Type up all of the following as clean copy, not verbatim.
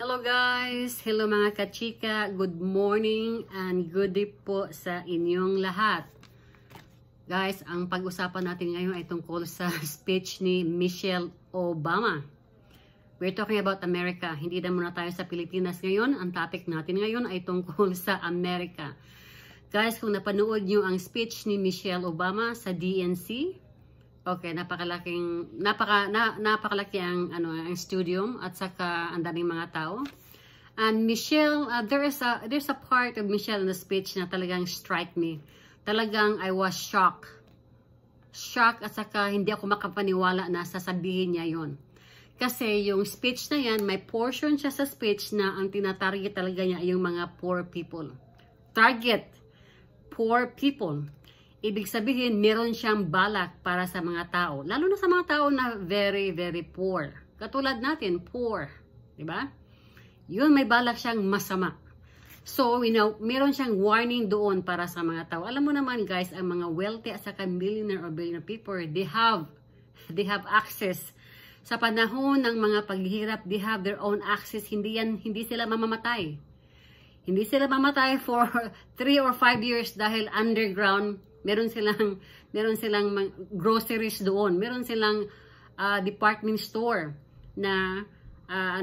Hello guys! Hello mga kachika! Good morning and good day po sa inyong lahat. Guys, ang pag-usapan natin ngayon ay tungkol sa speech ni Michelle Obama. We're talking about America. Hindi na muna tayo sa Pilipinas ngayon. Ang topic natin ngayon ay tungkol sa Amerika. Guys, kung napanood nyo ang speech ni Michelle Obama sa DNC, okay, napakalaki ang ang studio at saka ang daming mga tao. And Michelle, there's a part of Michelle in the speech na talagang strike me. Talagang I was shocked. Shocked at saka hindi ako makapaniwala na sasabihin niya yon. Kasi yung speech na yan, may portion siya sa speech na ang tinatarget talaga niya yung mga poor people. Target, poor people. Ibig sabihin, meron siyang balak para sa mga tao. Lalo na sa mga tao na very, very poor. Katulad natin, poor. Diba? Yun, may balak siyang masama. So, meron siyang warning doon para sa mga tao. Alam mo naman guys, ang mga wealthy at saka millionaire or billionaire people, they have access. Sa panahon ng mga paghihirap, they have their own access. Hindi sila mamamatay. Hindi sila mamatay for 3 or 5 years dahil underground. Meron silang groceries doon. Meron silang department store na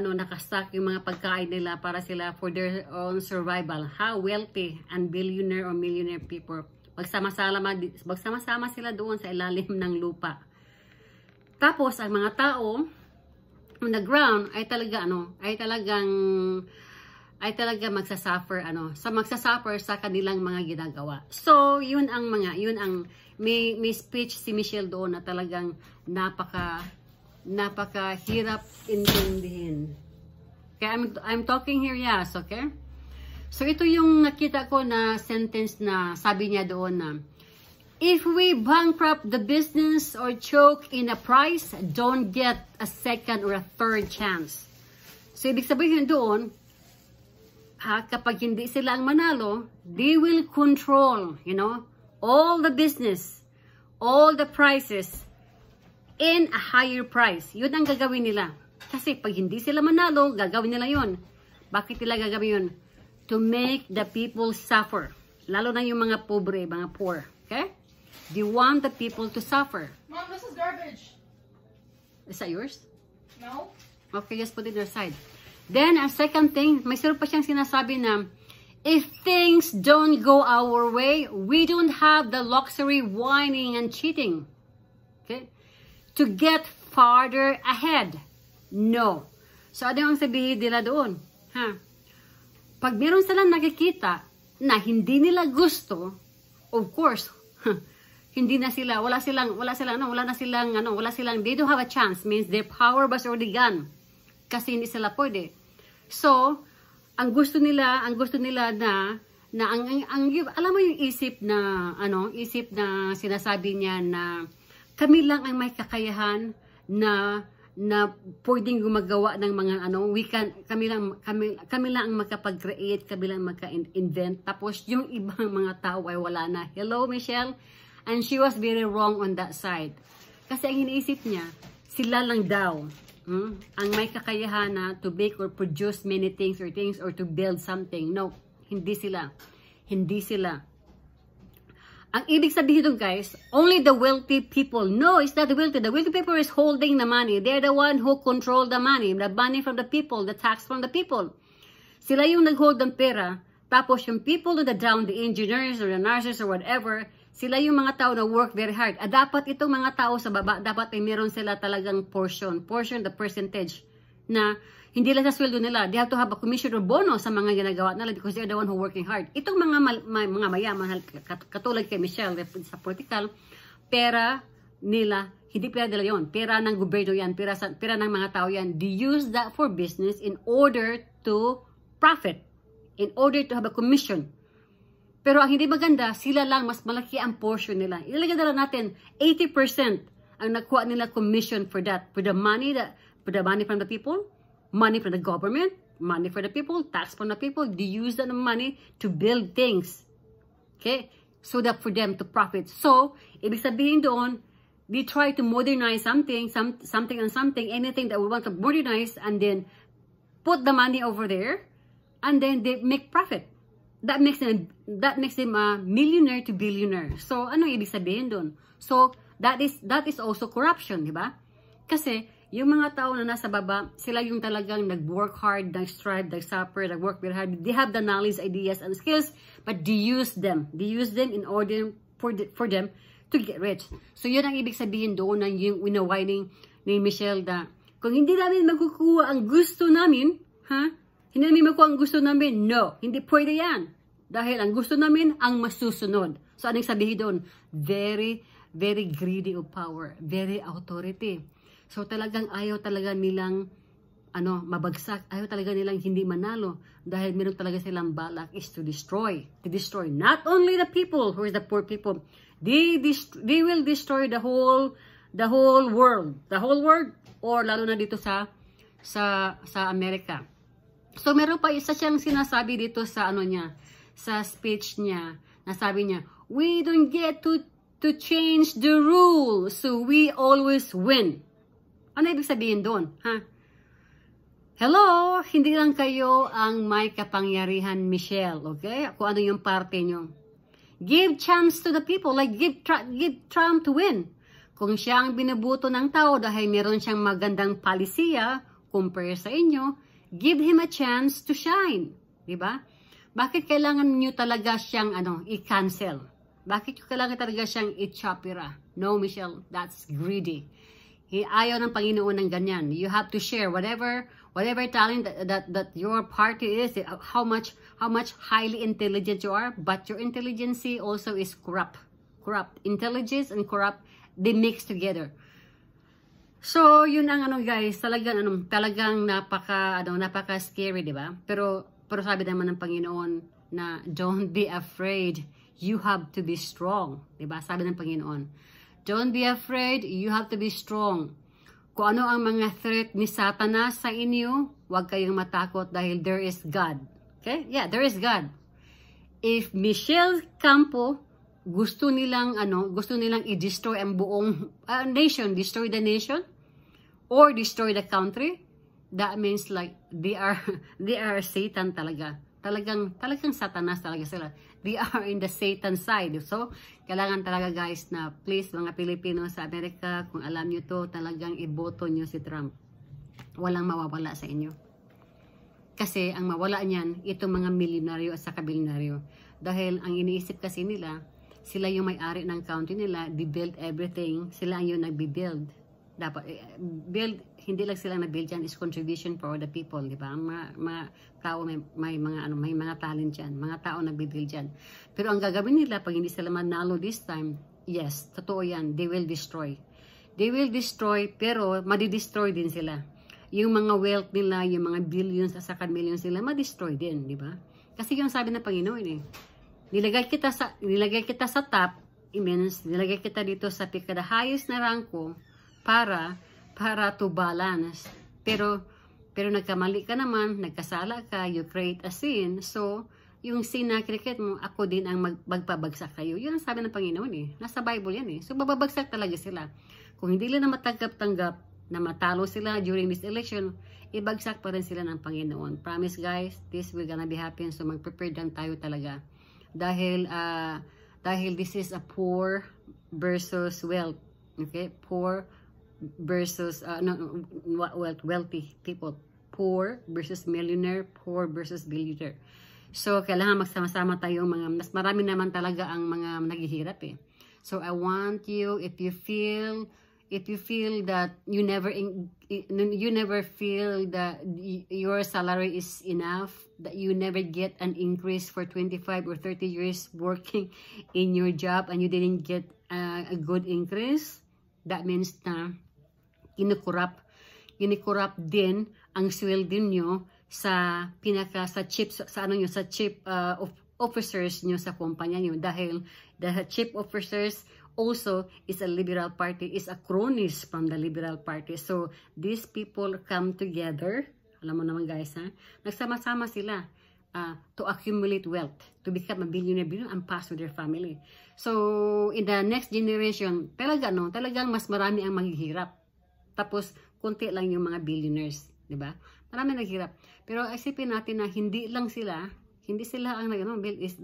nakastock yung mga pagkain nila para sila for their own survival. How wealthy and billionaire or millionaire people. Magsama-sama sila doon sa ilalim ng lupa. Tapos ang mga tao on the ground ay talagang magsasuffer sa kanilang mga ginagawa. So, yun ang may speech si Michelle doon na talagang napakahirap intindihin. Okay, I'm talking here, yes, okay? So, ito yung nakita ko na sentence na sabi niya doon na, if we bankrupt the business or choke in a price, don't get a second or a third chance. So, ibig sabihin doon, kapag hindi sila ang manalo, they will control, all the business, all the prices in a higher price. Yun ang gagawin nila. Kasi pag hindi sila manalo, gagawin nila yun. Bakit nila gagawin yun? To make the people suffer. Lalo na yung mga pobre, mga poor. Okay? They want the people to suffer. Mom, this is garbage. Is that yours? No. Okay, just put it aside. Then, a second thing, may siro pa siyang sinasabi na, if things don't go our way, we don't have the luxury whining and cheating. Okay? To get farther ahead. No. So, ano yung sabihin nila doon? Pag meron silang nakikita na hindi nila gusto, of course, hindi na sila, wala silang, they don't have a chance, means their power was already gone. Kasi hindi sila pwede. So, ang gusto nila na alam mo yung isip na sinasabi niya na kami lang ang may kakayahan na pwedeng gumagawa ng mga kami lang ang makapag-create, kami lang maka-invent. Tapos yung ibang mga tao ay wala na. Hello, Michelle? And she was very wrong on that side. Kasi ang iniisip niya, sila lang daw ang may kakayahan na to make or produce many things or to build something. No, hindi sila. Hindi sila. Ang ibig sabihin doon guys, only the wealthy people. No, it's not the wealthy. The wealthy people is holding the money. They're the one who control the money from the people, the tax from the people. Sila yung nag-hold ng pera. Tapos yung people on the down, the engineers or the nurses or whatever, sila yung mga tao na work very hard. At dapat itong mga tao sa baba, dapat ay meron sila talagang portion, the percentage, na hindi lang sa sweldo nila. They have to have a commission or bonus sa mga ginagawa nila because they're the one who working hard. Itong mga mayaman, katulad kay Michelle, sa political, pera nila, hindi pera nila yun. Pera ng gobyerno yan, pera ng mga tao yan. They use that for business in order to profit, in order to have a commission. Pero ang hindi maganda, sila lang, mas malaki ang portion nila. Ilalagay na lang natin, 80% ang nakuha nila commission for that. For the money from the people, money from the government, money for the people, tax from the people. They use that money to build things. Okay? So that for them to profit. So, ibig sabihin doon, they try to modernize something, anything that we want to modernize, and then put the money over there, and then they make profit. That makes them a millionaire to billionaire. So, ano ibig sabihin doon? So, that is also corruption, di ba? Kasi, yung mga tao na nasa baba, sila yung talagang nag-work hard, nag-strive, nag-suffer, nag-work very hard. They have the knowledge, ideas, and skills, but they use them. They use them in order for them to get rich. So, yun ang ibig sabihin doon ng yung winawining ni Michelle na, kung hindi namin makukuha ang gusto namin, hindi namin makuha ang gusto namin, no, hindi pwede yan. Dahil ang gusto namin, ang masusunod. So, anong sabihin doon? Very, very greedy of power. Very authority. So, talagang ayaw talaga nilang mabagsak. Ayaw talaga nilang hindi manalo. Dahil meron talaga silang balak is to destroy. To destroy not only the people, who is the poor people, they will destroy the whole world. The whole world, or lalo na dito sa Amerika. So, meron pa isa siyang sinasabi dito sa sa speech niya, nasabi niya, we don't get to change the rules, so we always win. Ano ibig sabihin doon? Hello, hindi lang kayo ang may kapangyarihan, Michelle, okay? Kung ano yung parte nyo. Give chance to the people, like give Trump to win. Kung siya ang binubuto ng tao dahil meron siyang magandang palisiya, compare sa inyo, give him a chance to shine. Diba? Bakit kailangan nyo talaga siyang i-cancel? Bakit kailangan talaga siyang i-chopera? No, Michelle, that's greedy. Ayaw ng Panginoon ng ganyan. You have to share whatever talent that your party is, how much highly intelligent you are, but your intelligence also is corrupt. Intelligence and corrupt, they mix together. So, yun ang guys, talagang napaka scary, di ba? Pero sabi naman ng Panginoon na don't be afraid, you have to be strong, di ba? Sabi ng Panginoon, don't be afraid, you have to be strong. Kung ano ang mga threat ni Satanas sa inyo, huwag kayong matakot dahil there is God. Okay? Yeah, there is God. If Michelle Campo gusto nilang i-destroy ang buong nation, destroy the nation or destroy the country, that means like they are Satan talaga. Talagang Satanas talaga sila. They are in the Satan side. So, kailangan talaga guys na please mga Pilipino sa Amerika, kung alam nyo to, talagang iboto nyo si Trump. Walang mawawala sa inyo. Kasi ang mawala niyan, itong mga milyonaryo at saka bilyonaryo. Dahil ang iniisip kasi nila, sila yung may-ari ng county nila, they build everything, sila ang yung nagbi-build. Dapat, build, hindi lang sila nag-build yan, is contribution for the people, di ba? Mga tao, may mga talent yan, mga tao nagbi-build yan. Pero ang gagawin nila, pag hindi sila manalo this time, yes, totoo yan, they will destroy. They will destroy, pero madi-destroy din sila. Yung mga wealth nila, yung mga billions at saka millions nila, ma-destroy din, di ba? Kasi yung sabi ng Panginoon nilagay kita sa top, it means nilagay kita dito sa the highest na ranko para to balance. Pero nagkamali ka naman, nagkasala ka, you create a sin. So, yung sin na create mo, ako din ang magpabagsak kayo. Yun ang sabi ng Panginoon Nasa Bible yan So, bababagsak talaga sila. Kung hindi nila matanggap-tanggap na matalo sila during this election, ibagsak pa rin sila ng Panginoon. Promise guys, this will gonna be happen. So, mag-prepare lang tayo talaga. Dahil this is a poor versus wealth. Okay? Poor versus wealthy people. Poor versus millionaire, poor versus billionaire. So, kailangan magsama-sama tayo mas marami naman talaga ang mga naghihirap So, I want you, if you feel that you never feel that your salary is enough, that you never get an increase for 25 or 30 years working in your job and you didn't get a good increase, that means na kinikorrupt din ang sweldo nyo sa chief officers nyo sa kumpanya nyo, dahil the chief officers also is a liberal party, is a cronies from the liberal party. So, these people come together, alam mo naman guys nagsama-sama sila to accumulate wealth, to become a billionaire and pass with their family. So, in the next generation, talagang mas marami ang maghihirap. Tapos, konti lang yung mga billionaires, di ba? Marami naghirap. Pero isipin natin na hindi sila ang build is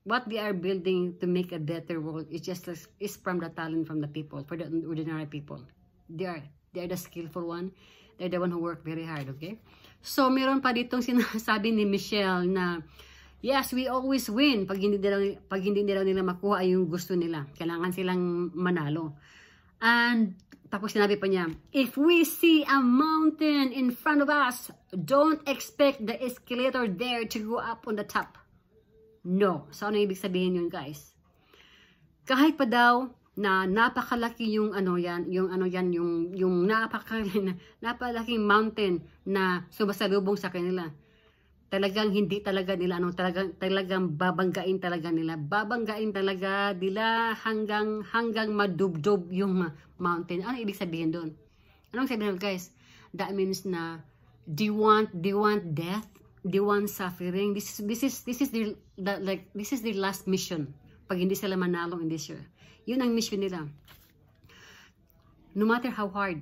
what they are building to make a better world is from the talent from the people, for the ordinary people. They are the skillful one. They're the one who work very hard, okay? So meron pa ditong sinasabi ni Michelle na yes, we always win pag hindi nila makuha yung gusto nila. Kailangan silang manalo. And tapos sinabi pa niya, if we see a mountain in front of us, don't expect the escalator there to go up on the top. No. So ano ibig sabihin yun, guys? Kahit pa daw na napakalaki yung napakalaking mountain na sumasalubong sa kanila. Talagang hindi talaga nila talagang babanggain talaga nila hanggang madubdob yung mountain. Ano ibig sabihin doon? Anong sabihin, guys? That means na they want death, they want suffering. This is their last mission. Pag hindi sila manalo in this year. Yun ang mission nila. No matter how hard,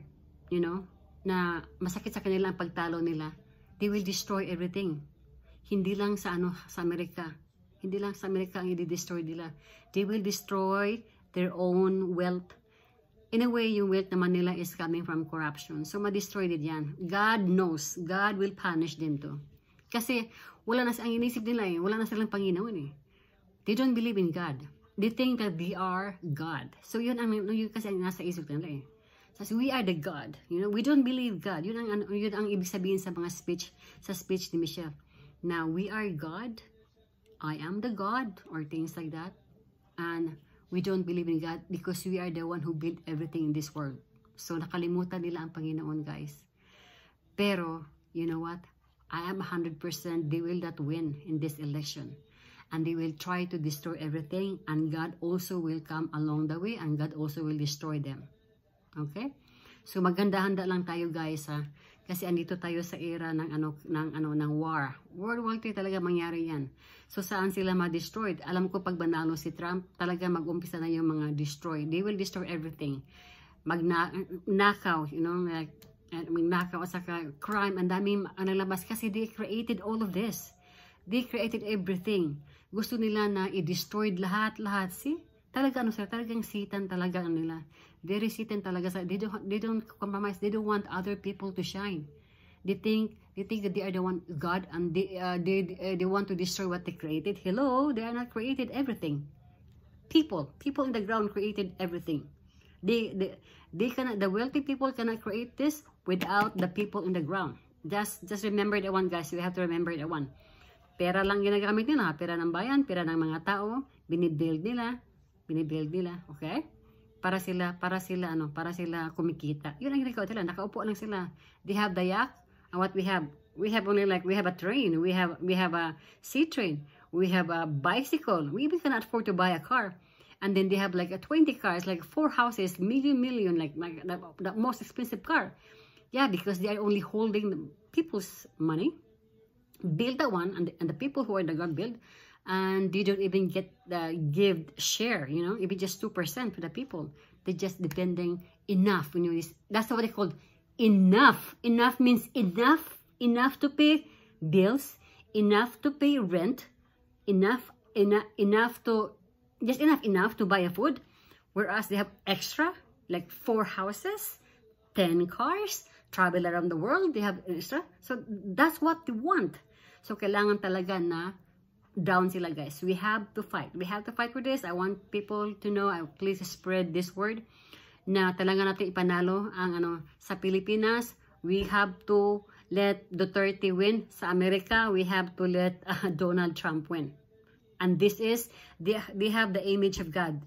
na masakit sa kanila ang pagtalo nila, they will destroy everything. Hindi lang sa Amerika. Hindi lang sa Amerika ang i-destroy nila. They will destroy their own wealth. In a way, yung wealth naman nila is coming from corruption. So, ma-destroy din yan. God knows. God will punish them too. Kasi, wala na ang inisip nila eh. Wala na silang Panginoon eh. They don't believe in God. They think that they are God. So, yun kasi ang nasa isip nila eh. So, we are the God. We don't believe God. Yun ang ibig sabihin sa mga speech ni Michelle. Now, we are God. I am the God. Or things like that. And we don't believe in God because we are the one who built everything in this world. So, nakalimutan nila ang Panginoon, guys. Pero, you know what? I am 100% they will not win in this election. And they will try to destroy everything. And God also will come along the way. And God also will destroy them. Okay? So, maganda-handa lang tayo, guys, ha? Kasi andito tayo sa era ng war. World War III talaga mangyari yan. So saan sila ma-destroyed? Alam ko pag banalo si Trump, talaga mag-umpisa na yung mga destroy. They will destroy everything. Magnakaw, magnakaw at saka crime. Ang dami nalabas kasi they created all of this. They created everything. Gusto nila na i-destroy lahat. See? Talagang sitan talaga nila. Very Satan talaga. They don't compromise. They don't want other people to shine. They think that they are the one God, and they want to destroy what they created. Hello, they are not created everything. People in the ground created everything. They cannot. The wealthy people cannot create this without the people in the ground. Just remember that one, guys. We have to remember that one. Pera lang ginagamit nila. Pera ng bayan, pera ng mga tao. Binibuild nila. Okay? Para sila kumikita. Yun ang ginagawa nila. Nakaupo lang sila. They have the yak. And what we have only we have a train. We have a sea train. We have a bicycle. We even cannot afford to buy a car. And then they have like 20 cars, like 4 houses, million, like the most expensive car. Yeah, because they are only holding the people's money. Build that one, and the people who are the God build. And they don't even get the give share, even just 2% to the people. They're just depending enough. That's what they call enough. Enough means enough to pay bills, enough to pay rent, enough to buy a food. Whereas they have extra, like 4 houses, 10 cars, travel around the world. They have extra. So that's what they want. So kailangan talaga na down sila, guys. We have to fight. We have to fight for this. I want people to know, please spread this word na talaga natin ipanalo ang sa Pilipinas. We have to let Duterte win. Sa Amerika, we have to let Donald Trump win. And this is, they have the image of God.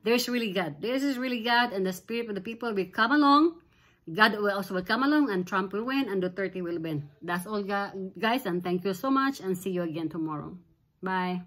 There's really God. This is really God, and the spirit of the people will come along. God will also come along, and Trump will win, and Duterte will win. That's all, guys, and thank you so much, and see you again tomorrow. Bye.